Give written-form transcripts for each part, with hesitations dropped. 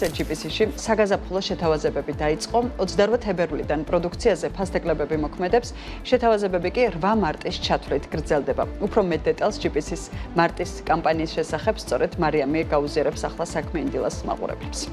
GPC-ში საგაზაფხულო შეთავაზებები დაიწყო 28 თებერვლიდან პროდუქციაზე ფასდეკლებები მოქმედებს, შეთავაზებები კი 8 მარტის ჩათვლით გრძელდება. Უფრო მეტ დეტალს GPC-ის მარტის კამპანიის შესახებ სწორედ მარიამი გაუზიარებს ახლა საქმე ინდილას მაყურებლებს.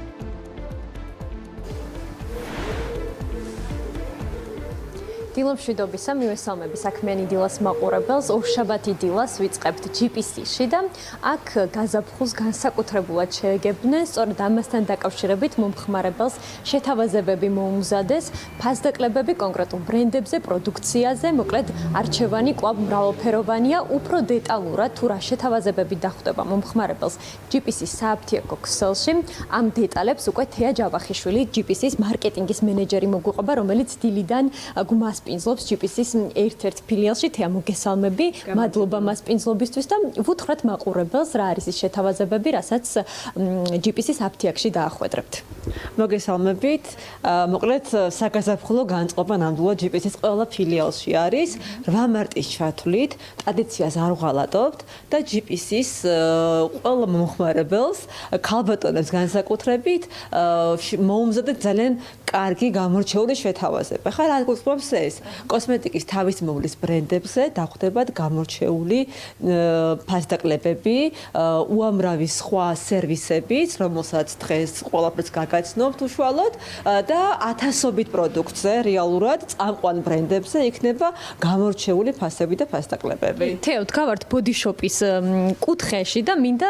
დილომშვიდობისა, მივესალმები საქმიანი დილას მაყურებელს, ორშაბათი დილას ვიწყებთ GPC-ში და აქ გაზაფხულს განსაკუთრებულად შეეგებნენ, სწორედ ამასთან დაკავშირებით მომხმარებელს შეთავაზებები მოუმზადეს, ფასდაკლებები კონკრეტულ ბრენდებზე, პროდუქციაზე, მოკლედ არჩევანი კვლავ მრავალფეროვანია, უფრო დეტალურად თუ რა შეთავაზებები დახვდება მომხმარებელს GPC-ის სააფთიაქო ქსელში, ამ დეტალებს უკვე თეა ჯავახიშვილი, GPC-ის მარკეტინგის მენეჯერი მოგვიყვება, რომელიც დილიდან გმას პინძლობს GPC-ის ერთ-ერთ ფილიალში. თეა, მოგესალმები. მადლობა მას პინძლობისთვის და ვუთხრათ მაყურებელს რა არის ის შეთავაზებები, რასაც GPC-ის აფთიაქში დაახვედრებთ. მოგესალმებით. მოკლედ საგაზაფხულო განწყობა ნამდვილად GPC-ის ყველა ფილიალში არის 8 მარტის ჩათვლით. ტრადიციას არ ვღალატობთ და GPC-ის ყველა მომხმარებელს ქალბატონებს განსაკუთრებით მოუმზადეთ ძალიან კარგი გამორჩეული შეთავაზება. ხა რა გვიყვებს ეს? კოსმეტიკის თავისმოვლის ბრენდებზე დახვდებათ გამორჩეული ფასდაკლებები, უამრავი სხვა სერვისებით, რომელსაც დღეს ყველაფერს გაგაცნობთ უშუალოდ და ათასობით პროდუქტზე რეალურად წამყვან ბრენდებზე იქნება გამორჩეული ფასები და ფასდაკლებები. თეო, თქვავართ Body Shop-ის კუთხეში და მინდა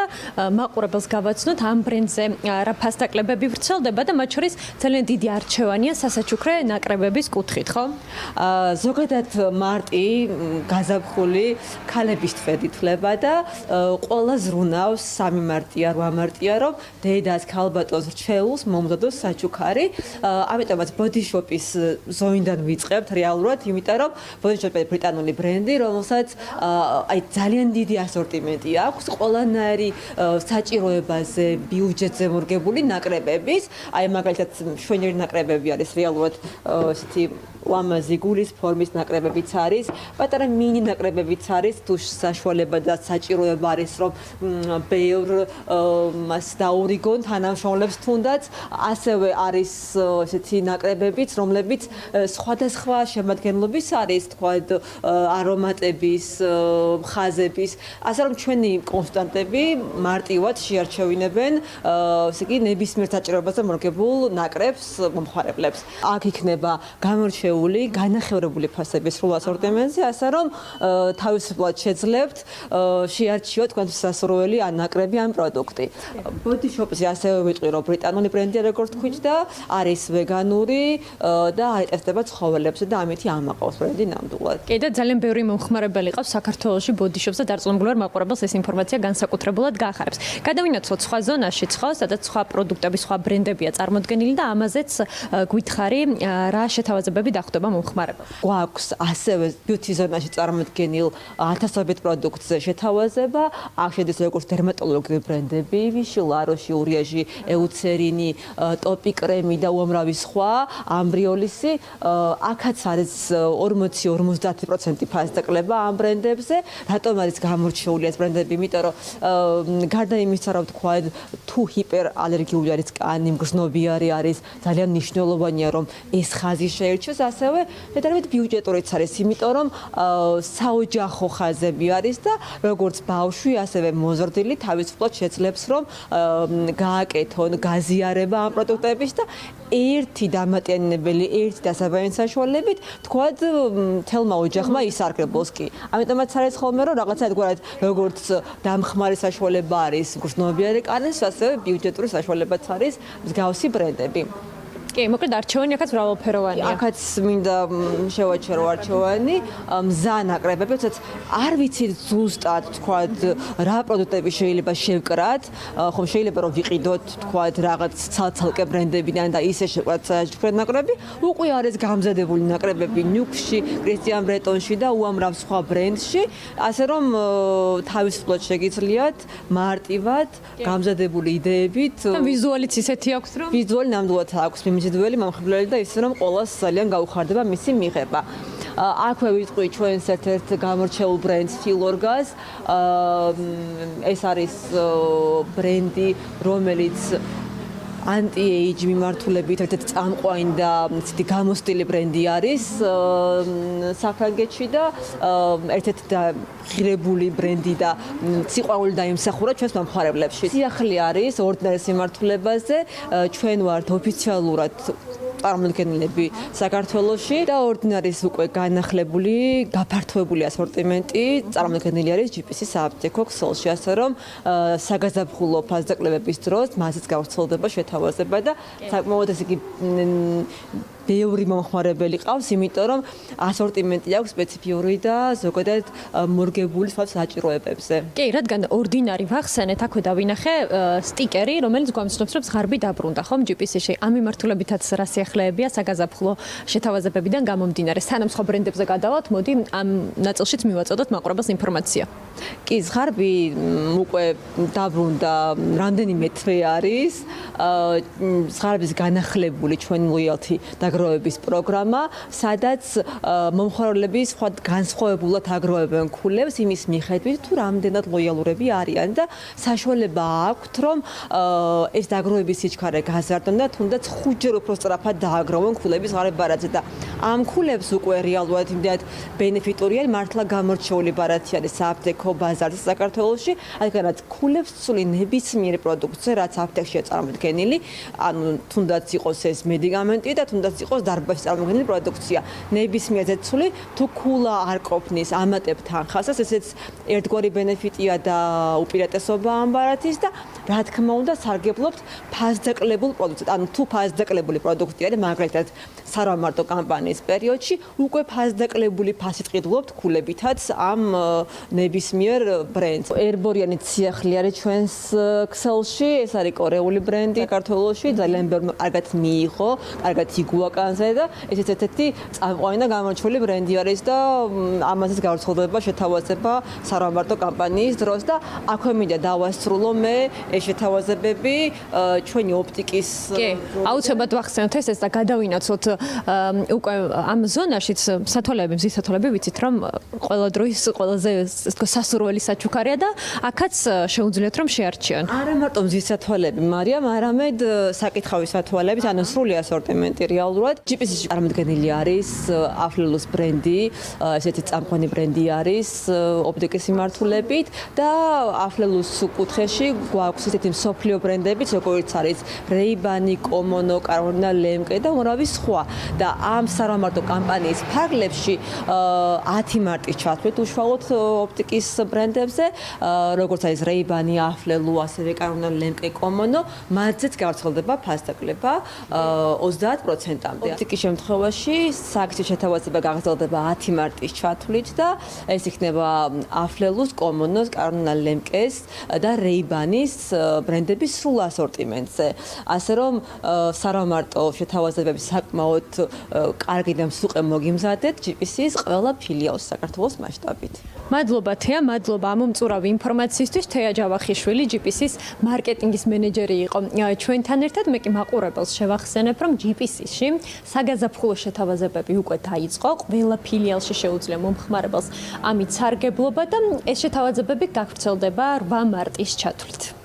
მაყურებელს გავაცნოთ ამ ბრენდზე რა ფასდაკლებები ვრცელდება და მათ შორის ძალიან დიდი არჩევანია სასაჩუქრე ნაკრებების კუთხით, ხო? ზოგადად მარტი გაზაფხული ქალების თვედ ითვლება და ყველა ზრუნავს 3 მარტია, 8 მარტია, რომ დედას ქალბატონს რჩეულს მომზადოს საჩუქარი. ამიტომაც Body Shop-ის ზოინდან ვიწყებთ რეალურად, იმიტომ რომ Body Shop-ი ბრიტანული ბრენდი, რომელსაც აი ძალიან დიდი ასორტიმენტი აქვს, ყველანაირი საჭიროებაზე, ბიუჯეტზე მორგებული ნაკრებების, აი მაგალითად შვენიერი ნაკრებები არის რეალურად ესეთი ლამაზი გულის ფორმის ნაკრებებიც არის, პატარა მინი ნაკრებებიც არის, თუ საშუალება და საჭიროება არის, რომ ბევრ მას დაურიგონ თანამშრომლებს თუნდაც, ასევე არის ესეთი ნაკრებებიც, რომლებიც სხვადასხვა შემადგენლობის არის, თქვათ არომატების, ხაზების, ასე რომ ჩვენი კონსტანტები მარტივად შეარჩევინებენ, ესე იგი ნებისმიერ საჭიროებაზე მორგებულ ნაკრებს მომხმარებლებს. აქ იქნება გამორჩეული განახევრებული ფასების სრულ ასორტიმენტზე, ასე რომ თავისუფლად შეძლებთ შეარჩიოთ თქვენ სასურველი ან ნაკრები ან პროდუქტი. Body Shop-ზე ასევე ვიტყვი, რომ ბრიტანული ბრენდია როგორც თქვით და არის ვეგანური და აიტესტება ცხოველებზე და ამით ამაყავს ბრენდი ნამდვილად. კი და ძალიან ბევრი მომხმარებელი ყავს საქართველოში Body Shop-ს და დარწმუნებული ვარ მაყურებელს ეს ინფორმაცია განსაკუთრებულად გაახარებს. გადავინაცვლოთ სხვა ზონაშიც, ხო, სადაც სხვა პროდუქტები, სხვა ბრენდებია წარმოდგენილი და ამაზეც გითხარი რა შეთავაზებები დახვდება მომხმარებელს. გვაქვს ასევე beauty ზონაში წარმოდგენილ ათასობით პროდუქტზე შეთავაზება. აქ შედის როგორც დერმატოლოგიური ბრენდები, ვიში, ლაროში, ურიაჟი, ეუცერინი, ტოპი კრემი და უამრავი სხვა, ამბრიოლისი. აქაც არის 40-50% ფასდაკლება ამ ბრენდებზე. რატომ არის გამორჩეული ეს ბრენდები? იმიტომ რომ გარდა იმისა, რომ თქვა თუ ჰიპერალერგიული არის კანი, მგრძნობიარე არის, ძალიან მნიშვნელოვანია რომ ეს ხაზი შეერჩოს, ასევე შედარებით ბიუჯეტურიც არის, იმიტომ რომ საოჯახო ხაზები არის და როგორც ბავშვი, ასევე მოზრდილი თავისუფლად შეძლებს რომ გააკეთონ გაზიარება ამ პროდუქტების და ერთი დამატებითი, ერთი დასაბამი საშუალებით, თქვათ, თელმა ოჯახმა ისარგებლოს კი. ამიტომაც არის ხოლმე რომ რაღაცა ერთგვარად როგორც დამხმარე საშუალება არის მგრძნობიარე კანის, ასევე ბიუჯეტური საშუალებაც არის მსგავსი ბრენდები. კი, მოკლედ არჩევანი აქაც მრავალფეროვანია. აქაც მინდა შევაჩერო არჩევანი, მზა ნაკრებები, თორსა არ ვიცით ზუსტად, თქვათ, რა პროდუქტები შეიძლება შევკრათ, ხომ შეიძლება რომ ვიყიდოთ, თქვათ, რაღაც ცალ-ცალკე ბრენდებიდან და ისე შევკრათ საჩუქრე ნაკრები, უკვე არის გამზადებული ნაკრებები ნიუქსში, კრისტიან ბრეტონში და უამრავ სხვა ბრენდში, ასე რომ თავისუფლად შეგიძლიათ მარტივად გამზადებული იდეებით. და ვიზუალიც ისეთი აქვს, რომ ვიზუალი ნამდვილად აქვს მიმზიდველი, მომხიბლელი და ისე რომ ყოველს ძალიან გაუხარდება მისი მიღება. აქვე ვიტყვი ჩვენს ერთ-ერთ გამორჩეულ ბრენდს Filorgas. ეს არის ბრენდი, რომელიც anti-age მიმართულებით ერთ-ერთი წამყვანი და ცეთი გამოსტილი ბრენდი არის საფრანგეთში და ერთ-ერთი და ღირებული ბრენდი და სიყვარული დაიმსახურა ჩვენს მომხმარებლებში. სიახლე არის ორდინარის მიმართულებაზე, ჩვენ ვართ ოფიციალურად წარმოდგენილები საქართველოში და ორდინარის უკვე განახლებული, გაფართოებული ასორტიმენტი წარმოდგენილი არის GPC-ის აპტეკო ქსელში, ასე რომ საგაზაფხულო ფასდაკლებების დროს მასიც გავრცელდება შეთავაზება და საკმაოდ ესე იგი ბევრი მომხმარებელი ყავს, იმიტომ რომ ასორტიმენტი აქვს სპეციფიური და ზოგადად მორგებული სხვა საჭიროებებზე. კი, რადგან ორდინარი ვახსენეთ, აქვე დავინახე სტიკერი, რომელიც გვამცნობს, რომ ზღარბი დაბრუნდა, ხომ GPC-ში. ამ მიმართულებითაც რა სიახლეებია საგაზაფხულო შეთავაზებებიდან გამომდინარე. სანამ სხვა ბრენდებზე გადავალთ, მოდი ამ ნაწილშიც მივაწოდოთ მაყურებელს ინფორმაცია. კი, ზღარბი უკვე დაბრუნდა, რამდენიმე თვე არის. ზღარბის განახლებული ჩვენი loyalty დაგროვების პროგრამა, სადაც მომხმარებლები სხვა განსხვავებულად აგროვებენ ქულებს იმის მიხედვით, თუ რამდენად ლოიალურები არიან და საშუალება აქვთ, რომ ეს დაგროვების სიჩქარე გაზარდონ და თუნდაც 5 ჯერ უფრო სწრაფად დააგროვონ ქულების ზღარბ ბარათზე და ამ ქულებს უკვე რეალურად იმდენად ბენეფიტური არის, მართლა გამორჩეული ბარათი არის აპტეკო ბაზარზე საქართველოში, რადგანაც ქულებს სული ნებისმიერ პროდუქტზე, რაც აპტეკშია წარმოდგენილი, ანუ თუნდაც იყოს ეს მედიკამენტი და თუნდაც იყოს დარბაზში წარმოდგენილი პროდუქცია. ნებისმიერ ზეცული თუ ქულა არ ყოფნის ამატებ თანხასაც, ესეც ერთგვარი ბენეფიტია და უპირატესობა ამ ბარათის და რა თქმა უნდა სარგებლობთ ფასდაკლებულ პროდუქტად. ანუ თუ ფასდაკლებული პროდუქტი არის, მაგალითად სარამარტო კამპანიის პერიოდში უკვე ფასდაკლებული ფასით ყიდულობთ ქულებითაც ამ ნებისმიერ ბრენდს. ერბორიანი სიახლე არის ჩვენს ქსელში, ეს არის კორეული ბრენდი საქართველოში, ძალიან ბევრი კარგად მიიღო, კარგად იგუაკანზე და ეს ერთ-ერთი წამყვანი და გამორჩეული ბრენდი არის და ამაზეც გავრცელდება შეთავაზება სარამარტო კამპანიის დროს და აქვე მინდა დავასრულო მე ეს შეთავაზებები ჩვენი ოპტიკის კი, აუცილებლად ვახსენოთ ეს და გადავინაცვლოთ უკვე ამ ზონაშიც სათვალეები, მზის სათვალეები ვიცით რომ ყველა დროის ყველაზე სასურველი საჩუქარია და აქაც შეუძლიათ რომ შეარჩიონ. არა მარტო მზის სათვალეები, მარიამ, არამედ საკითხავის სათვალეებით, ანუ სრული ასორტიმენტი რეალურად GPC-ში წარმოდგენილი არის აფლელუს ბრენდი, ესეთი წამყვანი ბრენდი არის ოპტიკის მიმართულებით და აფლელუს კუთხეში გვაქვს ესეთი მსოფლიო ბრენდებიც, როგორც არის Ray-Ban, Komono, Carolina Lemke და ურავი სხვა. და ამ სარამარტო კამპანიის ფარგლებში 10 მარტის ჩათვლით უშუალოდ ოპტიკის ბრენდებზე, როგორც არის Ray-Ban, Aflelu, ასევე Carolina Lemke, Komono, მათზეც გავრცელდება ფასდაკლება 30%-მდე. ოპტიკის შემთხვევაში სააქციო შეთავაზება გაგრძელდება 10 მარტის ჩათვლით და ეს იქნება Aflelus, Komonos, Carolina Lemkes და Ray-Ban-ის ბრენდების სრულ ასორტიმენტზე. ასე რომ სარამარტო შეთავაზებები საკმაოდ კარგი და მსუყე მოგიმზადეთ GPC-ის ყველა ფილიალს საქართველოს მასშტაბით. მადლობა თეა, მადლობა ამ უმწურავი ინფორმაციისთვის. თეა ჯავახიშვილი GPC-ის მარკეტინგის მენეჯერი იყო ჩვენთან ერთად. მე კი მაყურებელს შევახსენებ, რომ GPC-ში საგაზაფხულო შეთავაზებები უკვე დაიწყო. ყველა ფილიალში შეუძლია მომხმარებელს ამით სარგებლობა და ეს შეთავაზებები გავრცელდება 8 მარტის ჩათვლით.